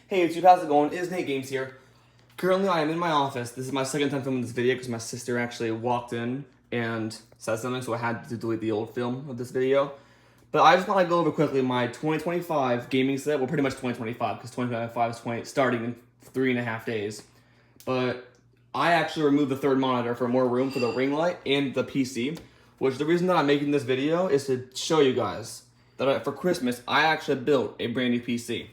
Hey YouTube, how's it going? It's Nate Games here. Currently, I am in my office. This is my second time filming this video because my sister actually walked in and said something, so I had to delete the old film of this video. But I just want to go over quickly my 2025 gaming set. Well, pretty much 2025 because 2025 is starting in 3.5 days. But I actually removed the third monitor for more room for the ring light and the PC, which the reason that I'm making this video is to show you guys that for Christmas, I actually built a brand new PC.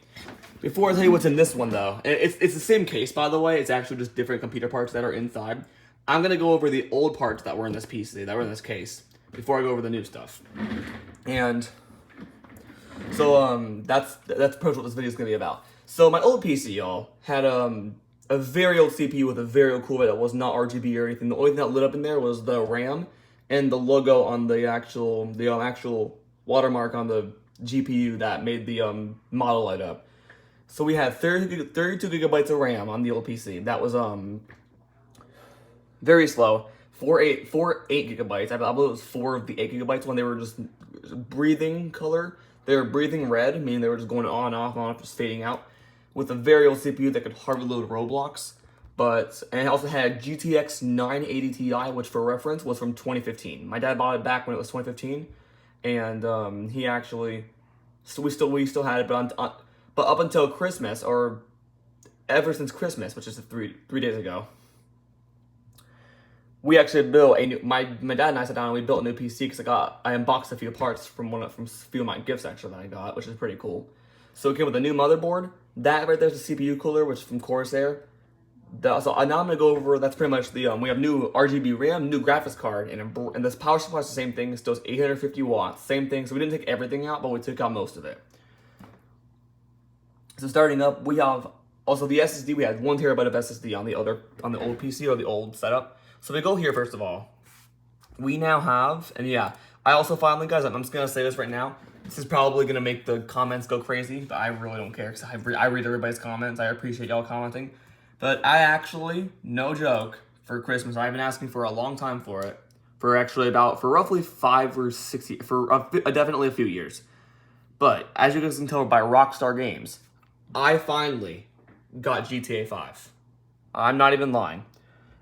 Before I tell you what's in this one though, it's the same case by the way, it's actually just different computer parts that are inside. I'm going to go over the old parts that were in this PC, that were in this case, before I go over the new stuff. And so that's pretty much what this video is going to be about. So my old PC, y'all, had a very old CPU with a very old Corvette that was not RGB or anything. The only thing that lit up in there was the RAM and the logo on the actual watermark on the GPU that made the model light up. So we had 32 gigabytes of RAM on the old PC. That was very slow. 8 gigabytes. I believe it was 4 of the 8 gigabytes when they were just breathing color. They were breathing red, meaning they were just going on, off, just fading out. With a very old CPU that could hardly load Roblox. And it also had GTX 980 Ti, which for reference was from 2015. My dad bought it back when it was 2015, and he actually, so we still had it, but up until Christmas, or ever since Christmas, which is three days ago, we actually built a new. My dad and I sat down and we built a new PC because I unboxed a few parts from a few of my gifts actually that I got, which is pretty cool. So it came with a new motherboard. That right there's the CPU cooler, which is from Corsair. So now I'm gonna go over. That's pretty much the we have new RGB RAM, new graphics card, and this power supply is the same thing. It still 850 watts, same thing. So we didn't take everything out, but we took out most of it. So starting up, we have also the SSD. We had 1 terabyte of SSD on the old PC or the old setup. So we go here first of all. We now have, and yeah, I also finally, guys, I'm just gonna say this right now. This is probably gonna make the comments go crazy, but I really don't care because I read everybody's comments. I appreciate y'all commenting, but I actually, no joke, for Christmas, I've been asking for a long time for it, for roughly 5 or 6 years, definitely a few years. But as you guys can tell by Rockstar Games, I finally got GTA 5. I'm not even lying.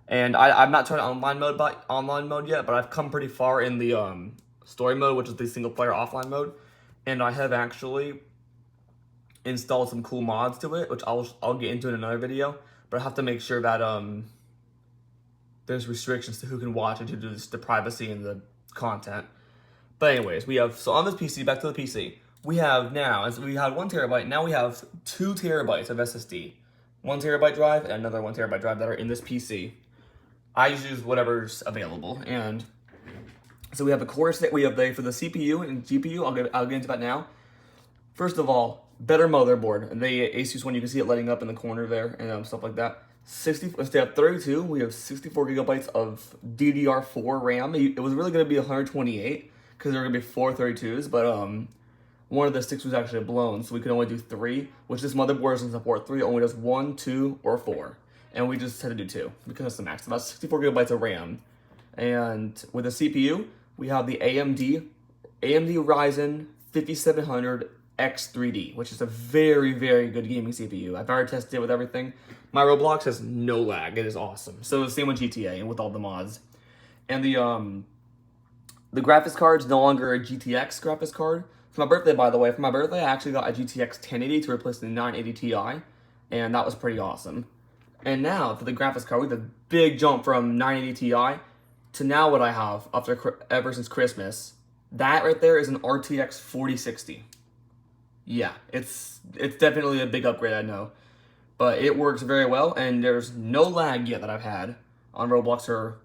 And I've not tried online mode yet, but I've come pretty far in the story mode, which is the single player offline mode. And I have actually installed some cool mods to it, which I'll get into in another video. But I have to make sure that there's restrictions to who can watch it due to the privacy and the content. But anyways, so on this PC, back to the PC. We have now, as we had 1 terabyte, now we have 2 terabytes of SSD. 1 terabyte drive and another 1 terabyte drive that are in this PC. I just use whatever's available. And so we have the core set, for the CPU and GPU, I'll get into that now. First of all, better motherboard. And the Asus one, you can see it lighting up in the corner there and stuff like that. Instead of 32, we have 64 gigabytes of DDR4 RAM. It was really going to be 128 because there were going to be 4 32s, but one of the sticks was actually blown, so we could only do 3, which this motherboard doesn't support 3, only does 1, 2, or 4. And we just had to do 2 because that's the max. About 64 gigabytes of RAM. And with the CPU, we have the AMD Ryzen 5700 X3D, which is a very, very good gaming CPU. I've already tested it with everything. My Roblox has no lag. It is awesome. So the same with GTA and with all the mods. And the graphics card is no longer a GTX graphics card. For my birthday, by the way, I actually got a GTX 1080 to replace the 980 Ti, and that was pretty awesome. And now, for the graphics card, we have a big jump from 980 Ti to now what I have ever since Christmas. That right there is an RTX 4060. Yeah, it's definitely a big upgrade, I know. But it works very well, and there's no lag yet that I've had on Roblox or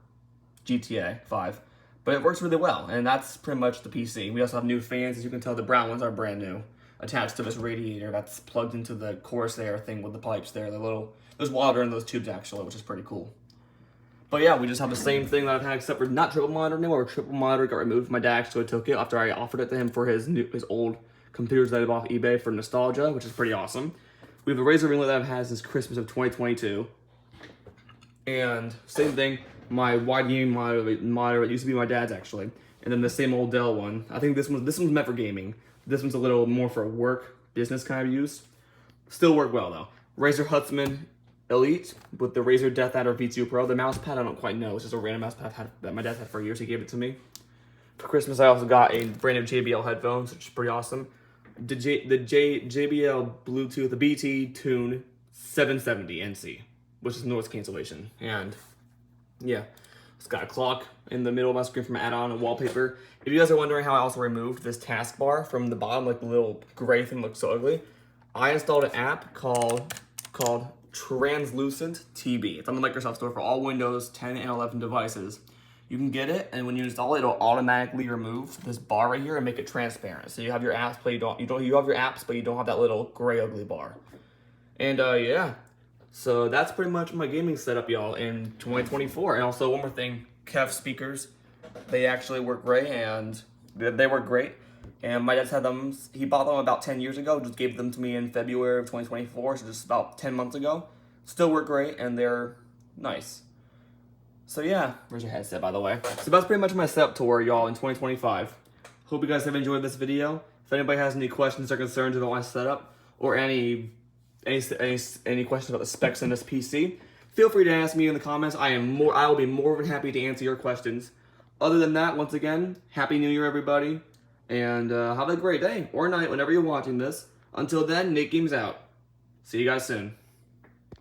GTA 5. But it works really well, and that's pretty much the PC. We also have new fans. As you can tell, the brown ones are brand new, attached to this radiator that's plugged into the Corsair thing with the pipes there. There's water in those tubes, actually, which is pretty cool. But yeah, we just have the same thing that I've had, except for not triple monitor anymore. Triple monitor got removed. My dad actually took it after I offered it to him for his old computers that I bought off eBay for nostalgia, which is pretty awesome. We have a Razer ring light that I've had since Christmas of 2022. And same thing. My wide gaming monitor, it used to be my dad's actually, and then the same old Dell one. I think this one's meant for gaming. This one's a little more for work, business kind of use. Still work well though. Razer Huntsman Elite with the Razer Death Adder V2 Pro. The mouse pad I don't quite know. It's just a random mouse pad that my dad had for years. He gave it to me. For Christmas, I also got a brand new JBL headphones, which is pretty awesome. The JBL Bluetooth, the BT Tune 770 NC, which is noise cancellation. And yeah, it's got a clock in the middle of my screen from add-on and wallpaper. If you guys are wondering how I also removed this taskbar from the bottom, like the little gray thing looks so ugly, I installed an app called Translucent TB. It's on the Microsoft Store for all Windows 10 and 11 devices. You can get it, and when you install it, it'll automatically remove this bar right here and make it transparent. So you have your apps, but you have your apps, but you don't have that little gray ugly bar. And yeah, so that's pretty much my gaming setup, y'all, in 2024. And also one more thing, Kev speakers, they actually work great, and they work great. And my dad's had them. He bought them about 10 years ago. Just gave them to me in February of 2024, so just about 10 months ago. Still work great, and they're nice. So yeah, where's your headset, by the way? So that's pretty much my setup tour, y'all, in 2025. Hope you guys have enjoyed this video. If anybody has any questions or concerns about my setup, or any questions about the specs in this PC, feel free to ask me in the comments. I will be more than happy to answer your questions. Other than that, once again, Happy New Year, everybody, and have a great day or night whenever you're watching this. Until then, Nate Games out. See you guys soon.